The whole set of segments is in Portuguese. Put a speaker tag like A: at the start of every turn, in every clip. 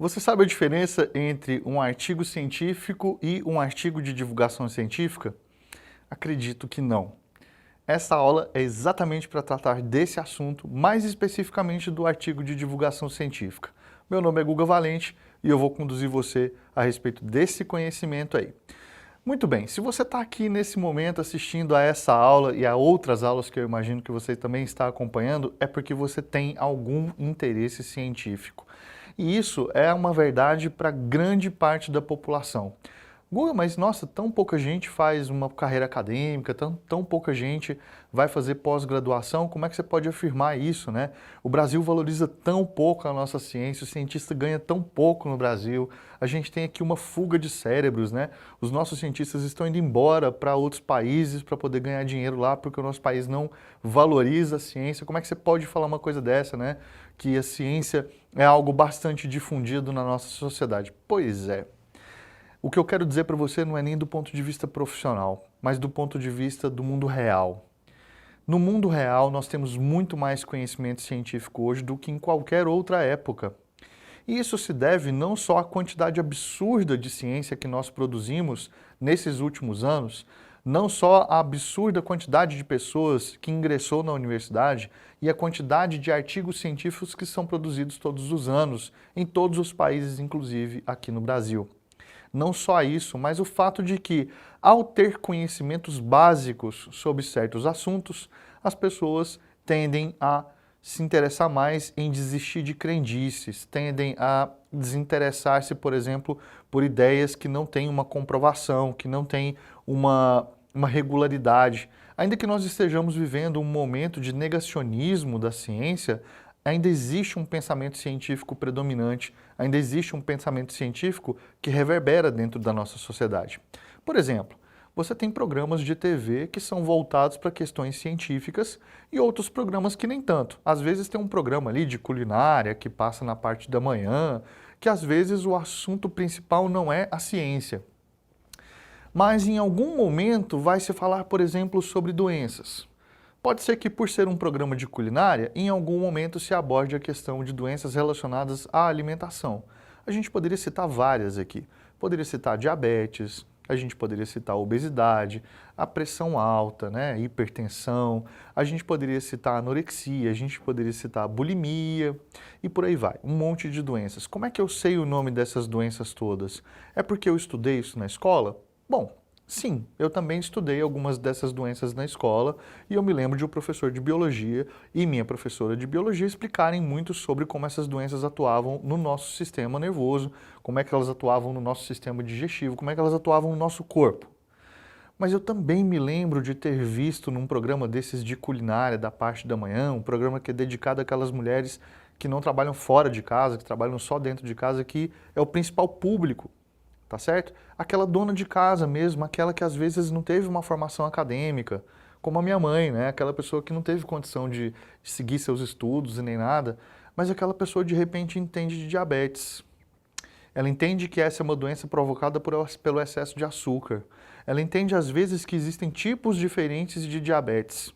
A: Você sabe a diferença entre um artigo científico e um artigo de divulgação científica? Acredito que não. Essa aula é exatamente para tratar desse assunto, mais especificamente do artigo de divulgação científica. Meu nome é Guga Valente e eu vou conduzir você a respeito desse conhecimento aí. Muito bem, se você está aqui nesse momento assistindo a essa aula e a outras aulas que eu imagino que você também está acompanhando, é porque você tem algum interesse científico. E isso é uma verdade para grande parte da população. Guga, mas nossa, tão pouca gente faz uma carreira acadêmica, tão pouca gente vai fazer pós-graduação, como é que você pode afirmar isso, né? O Brasil valoriza tão pouco a nossa ciência, o cientista ganha tão pouco no Brasil, a gente tem aqui uma fuga de cérebros, né? Os nossos cientistas estão indo embora para outros países para poder ganhar dinheiro lá, porque o nosso país não valoriza a ciência. Como é que você pode falar uma coisa dessa, né? Que a ciência é algo bastante difundido na nossa sociedade. Pois é. O que eu quero dizer para você não é nem do ponto de vista profissional, mas do ponto de vista do mundo real. No mundo real, nós temos muito mais conhecimento científico hoje do que em qualquer outra época. E isso se deve não só à quantidade absurda de ciência que nós produzimos nesses últimos anos, não só à absurda quantidade de pessoas que ingressou na universidade e a quantidade de artigos científicos que são produzidos todos os anos, em todos os países, inclusive aqui no Brasil. Não só isso, mas o fato de que, ao ter conhecimentos básicos sobre certos assuntos, as pessoas tendem a se interessar mais em desistir de crendices, tendem a desinteressar-se, por exemplo, por ideias que não têm uma comprovação, que não têm uma regularidade. Ainda que nós estejamos vivendo um momento de negacionismo da ciência, ainda existe um pensamento científico predominante, ainda existe um pensamento científico que reverbera dentro da nossa sociedade. Por exemplo, você tem programas de TV que são voltados para questões científicas e outros programas que nem tanto. Às vezes tem um programa ali de culinária que passa na parte da manhã, que às vezes o assunto principal não é a ciência. Mas em algum momento vai se falar, por exemplo, sobre doenças. Pode ser que, por ser um programa de culinária, em algum momento se aborde a questão de doenças relacionadas à alimentação. A gente poderia citar várias aqui. Poderia citar diabetes, a gente poderia citar obesidade, a pressão alta, né, hipertensão, a gente poderia citar anorexia, a gente poderia citar bulimia e por aí vai. Um monte de doenças. Como é que eu sei o nome dessas doenças todas? É porque eu estudei isso na escola? Bom, sim, eu também estudei algumas dessas doenças na escola e eu me lembro de um professor de biologia e minha professora de biologia explicarem muito sobre como essas doenças atuavam no nosso sistema nervoso, como é que elas atuavam no nosso sistema digestivo, como é que elas atuavam no nosso corpo. Mas eu também me lembro de ter visto num programa desses de culinária da parte da manhã, um programa que é dedicado àquelas mulheres que não trabalham fora de casa, que trabalham só dentro de casa, que é o principal público. Tá certo? Aquela dona de casa mesmo, aquela que às vezes não teve uma formação acadêmica, como a minha mãe, né? Aquela pessoa que não teve condição de seguir seus estudos e nem nada, mas aquela pessoa de repente entende de diabetes. Ela entende que essa é uma doença provocada pelo excesso de açúcar. Ela entende às vezes que existem tipos diferentes de diabetes.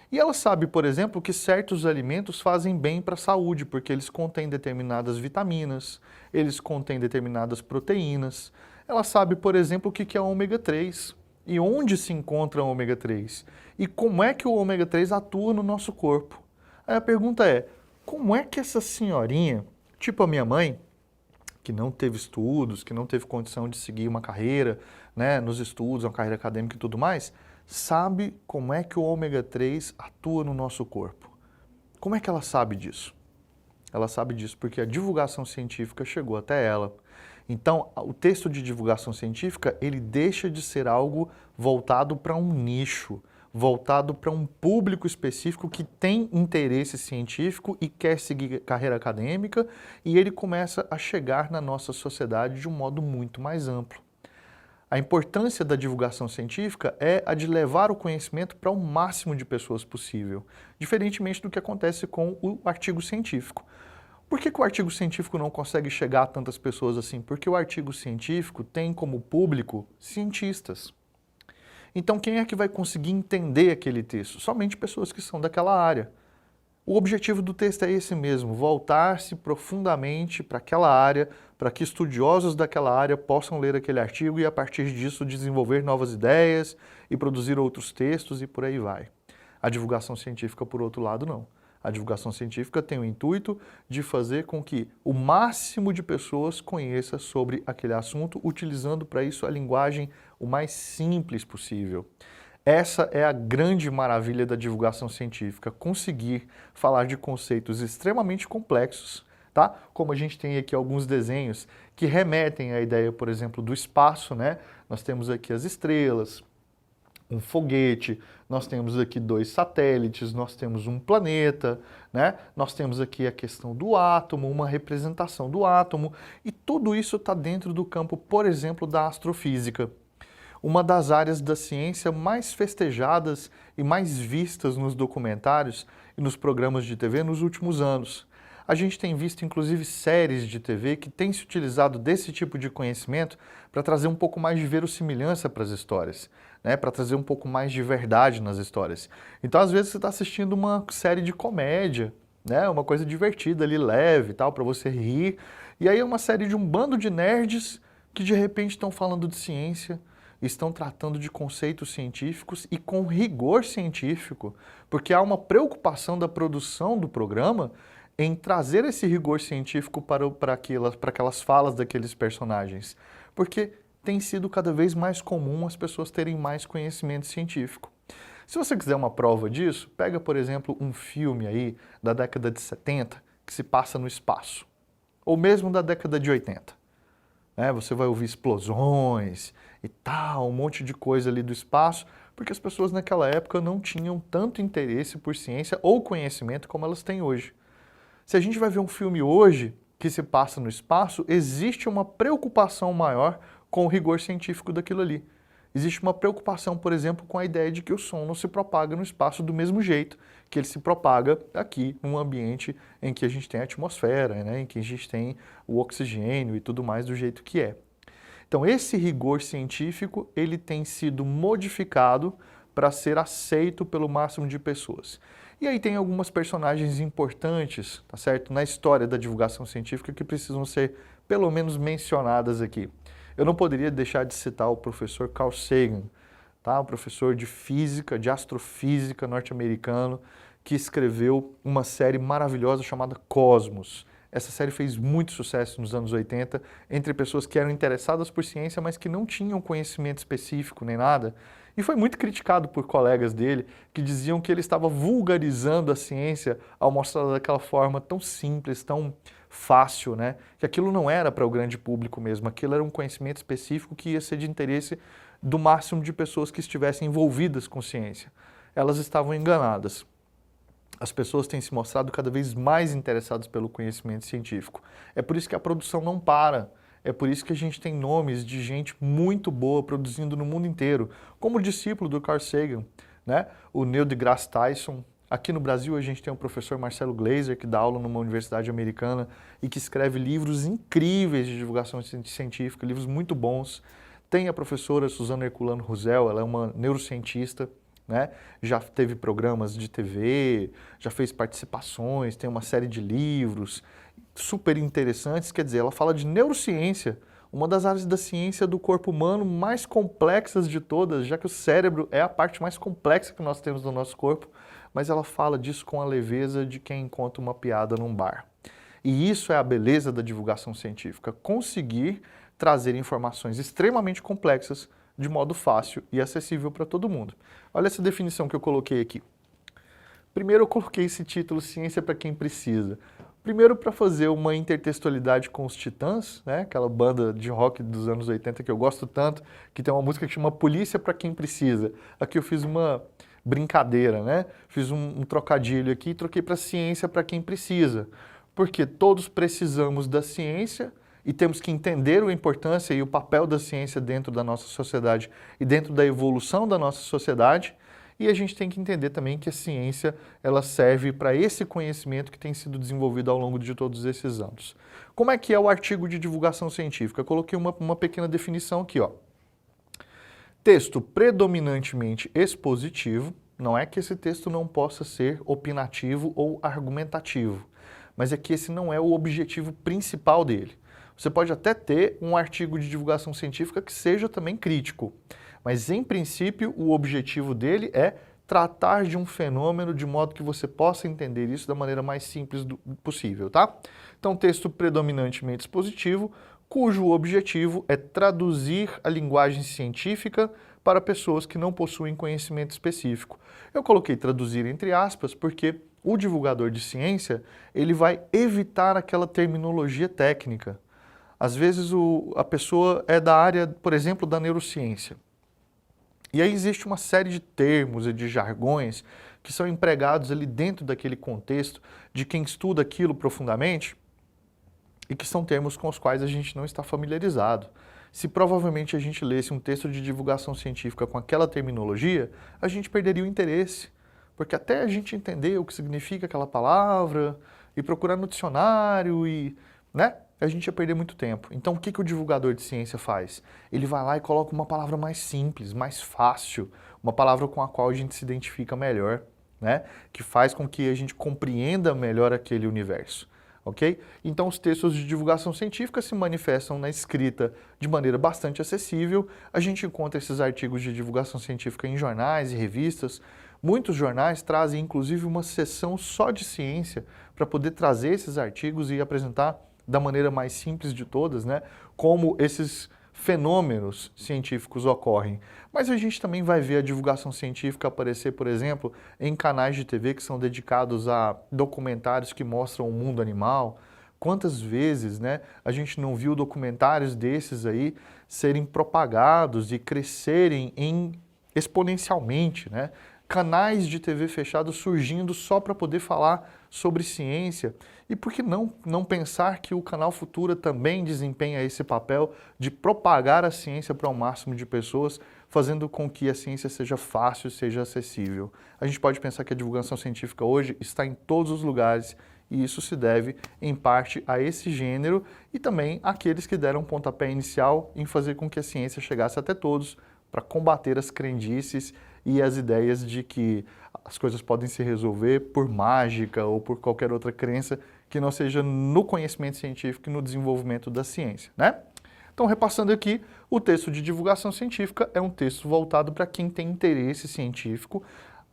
A: E ela sabe, por exemplo, que certos alimentos fazem bem para a saúde, porque eles contêm determinadas vitaminas, eles contêm determinadas proteínas. Ela sabe, por exemplo, o que é o ômega 3 e onde se encontra o ômega 3 e como é que o ômega 3 atua no nosso corpo. Aí a pergunta é, como é que essa senhorinha, tipo a minha mãe, que não teve estudos, que não teve condição de seguir uma carreira, né, nos estudos, uma carreira acadêmica e tudo mais, sabe como é que o ômega 3 atua no nosso corpo? Como é que ela sabe disso? Ela sabe disso porque a divulgação científica chegou até ela. Então, o texto de divulgação científica, ele deixa de ser algo voltado para um nicho, voltado para um público específico que tem interesse científico e quer seguir carreira acadêmica, e ele começa a chegar na nossa sociedade de um modo muito mais amplo. A importância da divulgação científica é a de levar o conhecimento para o máximo de pessoas possível, diferentemente do que acontece com o artigo científico. Por que o artigo científico não consegue chegar a tantas pessoas assim? Porque o artigo científico tem como público cientistas. Então quem é que vai conseguir entender aquele texto? Somente pessoas que são daquela área. O objetivo do texto é esse mesmo, voltar-se profundamente para aquela área, para que estudiosos daquela área possam ler aquele artigo e, a partir disso, desenvolver novas ideias e produzir outros textos e por aí vai. A divulgação científica, por outro lado, não. A divulgação científica tem o intuito de fazer com que o máximo de pessoas conheça sobre aquele assunto, utilizando para isso a linguagem o mais simples possível. Essa é a grande maravilha da divulgação científica, conseguir falar de conceitos extremamente complexos, tá? Como a gente tem aqui alguns desenhos que remetem à ideia, por exemplo, do espaço, né? Nós temos aqui as estrelas, um foguete, nós temos aqui 2 satélites, nós temos um planeta, né? Nós temos aqui a questão do átomo, uma representação do átomo, e tudo isso está dentro do campo, por exemplo, da astrofísica. Uma das áreas da ciência mais festejadas e mais vistas nos documentários e nos programas de TV nos últimos anos. A gente tem visto, inclusive, séries de TV que têm se utilizado desse tipo de conhecimento para trazer um pouco mais de verossimilhança para as histórias, né? Para trazer um pouco mais de verdade nas histórias. Então, às vezes, você está assistindo uma série de comédia, né? Uma coisa divertida ali, leve e tal, para você rir. E aí é uma série de um bando de nerds que, de repente, estão falando de ciência, estão tratando de conceitos científicos e com rigor científico, porque há uma preocupação da produção do programa em trazer esse rigor científico para aquelas falas daqueles personagens, porque tem sido cada vez mais comum as pessoas terem mais conhecimento científico. Se você quiser uma prova disso, pega, por exemplo, um filme aí da década de 70 que se passa no espaço, ou mesmo da década de 80. Você vai ouvir explosões e tal, um monte de coisa ali do espaço, porque as pessoas naquela época não tinham tanto interesse por ciência ou conhecimento como elas têm hoje. Se a gente vai ver um filme hoje que se passa no espaço, existe uma preocupação maior com o rigor científico daquilo ali. Existe uma preocupação, por exemplo, com a ideia de que o som não se propaga no espaço do mesmo jeito que ele se propaga aqui, num ambiente em que a gente tem a atmosfera, né, em que a gente tem o oxigênio e tudo mais do jeito que é. Então, esse rigor científico, ele tem sido modificado para ser aceito pelo máximo de pessoas. E aí tem algumas personagens importantes, tá certo, na história da divulgação científica que precisam ser, pelo menos, mencionadas aqui. Eu não poderia deixar de citar o professor Carl Sagan, tá? O professor de física, de astrofísica norte-americano, que escreveu uma série maravilhosa chamada Cosmos. Essa série fez muito sucesso nos anos 80, entre pessoas que eram interessadas por ciência, mas que não tinham conhecimento específico nem nada. E foi muito criticado por colegas dele, que diziam que ele estava vulgarizando a ciência ao mostrar daquela forma tão simples, tão fácil, né? Que aquilo não era para o grande público mesmo, aquilo era um conhecimento específico que ia ser de interesse do máximo de pessoas que estivessem envolvidas com ciência. Elas estavam enganadas. As pessoas têm se mostrado cada vez mais interessadas pelo conhecimento científico. É por isso que a produção não para. É por isso que a gente tem nomes de gente muito boa produzindo no mundo inteiro, como o discípulo do Carl Sagan, né? O Neil deGrasse Tyson. Aqui no Brasil a gente tem o professor Marcelo Gleiser, que dá aula numa universidade americana e que escreve livros incríveis de divulgação científica, livros muito bons. Tem a professora Suzana Herculano Rosel, ela é uma neurocientista, né? Já teve programas de TV, já fez participações, tem uma série de livros super interessantes. Quer dizer, ela fala de neurociência, uma das áreas da ciência do corpo humano mais complexas de todas, já que o cérebro é a parte mais complexa que nós temos no nosso corpo, mas ela fala disso com a leveza de quem encontra uma piada num bar. E isso é a beleza da divulgação científica, conseguir trazer informações extremamente complexas de modo fácil e acessível para todo mundo. Olha essa definição que eu coloquei aqui. Primeiro eu coloquei esse título, Ciência para quem precisa. Primeiro para fazer uma intertextualidade com os Titãs, né? Aquela banda de rock dos anos 80 que eu gosto tanto, que tem uma música que chama Polícia para quem precisa. Aqui eu fiz uma brincadeira, né? Fiz um trocadilho aqui e troquei para ciência para quem precisa. Porque todos precisamos da ciência e temos que entender a importância e o papel da ciência dentro da nossa sociedade e dentro da evolução da nossa sociedade. E a gente tem que entender também que a ciência ela serve para esse conhecimento que tem sido desenvolvido ao longo de todos esses anos. Como é que é o artigo de divulgação científica? Eu coloquei uma pequena definição aqui, ó. Texto predominantemente expositivo, Não é que esse texto não possa ser opinativo ou argumentativo, mas é que esse não é o objetivo principal dele. Você pode até ter um artigo de divulgação científica que seja também crítico, mas em princípio o objetivo dele é tratar de um fenômeno de modo que você possa entender isso da maneira mais simples possível, tá? Então, texto predominantemente expositivo, cujo objetivo é traduzir a linguagem científica para pessoas que não possuem conhecimento específico. Eu coloquei traduzir entre aspas porque o divulgador de ciência, ele vai evitar aquela terminologia técnica. Às vezes a pessoa é da área, por exemplo, da neurociência. E aí existe uma série de termos e de jargões que são empregados ali dentro daquele contexto de quem estuda aquilo profundamente e que são termos com os quais a gente não está familiarizado. Se provavelmente a gente lesse um texto de divulgação científica com aquela terminologia, a gente perderia o interesse, porque até a gente entender o que significa aquela palavra e procurar no dicionário né? A gente ia perder muito tempo. Então, o que o divulgador de ciência faz? Ele vai lá e coloca uma palavra mais simples, mais fácil, uma palavra com a qual a gente se identifica melhor, né? Que faz com que a gente compreenda melhor aquele universo, ok? Então, os textos de divulgação científica se manifestam na escrita de maneira bastante acessível. A gente encontra esses artigos de divulgação científica em jornais e revistas. Muitos jornais trazem, inclusive, uma seção só de ciência para poder trazer esses artigos e apresentar da maneira mais simples de todas, né, como esses fenômenos científicos ocorrem. Mas a gente também vai ver a divulgação científica aparecer, por exemplo, em canais de TV que são dedicados a documentários que mostram o mundo animal. Quantas vezes, né, a gente não viu documentários desses aí serem propagados e crescerem exponencialmente, né? Canais de TV fechados surgindo só para poder falar sobre ciência. E por que não pensar que o canal Futura também desempenha esse papel de propagar a ciência para o máximo de pessoas, fazendo com que a ciência seja fácil, seja acessível. A gente pode pensar que a divulgação científica hoje está em todos os lugares e isso se deve, em parte, a esse gênero e também àqueles que deram pontapé inicial em fazer com que a ciência chegasse até todos para combater as crendices e as ideias de que as coisas podem se resolver por mágica ou por qualquer outra crença que não seja no conhecimento científico e no desenvolvimento da ciência, né? Então, repassando aqui, o texto de divulgação científica é um texto voltado para quem tem interesse científico.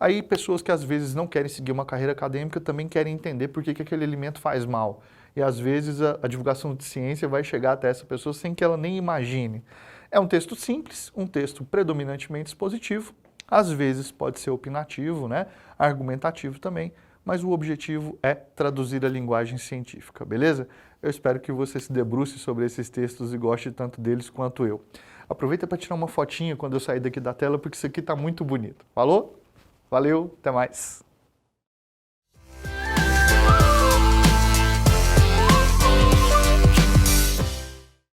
A: Aí, pessoas que às vezes não querem seguir uma carreira acadêmica também querem entender por que aquele alimento faz mal. E às vezes a divulgação de ciência vai chegar até essa pessoa sem que ela nem imagine. É um texto simples, um texto predominantemente expositivo, às vezes pode ser opinativo, né? Argumentativo também, mas o objetivo é traduzir a linguagem científica, beleza? Eu espero que você se debruce sobre esses textos e goste tanto deles quanto eu. Aproveita para tirar uma fotinha quando eu sair daqui da tela, porque isso aqui está muito bonito. Falou? Valeu, até mais!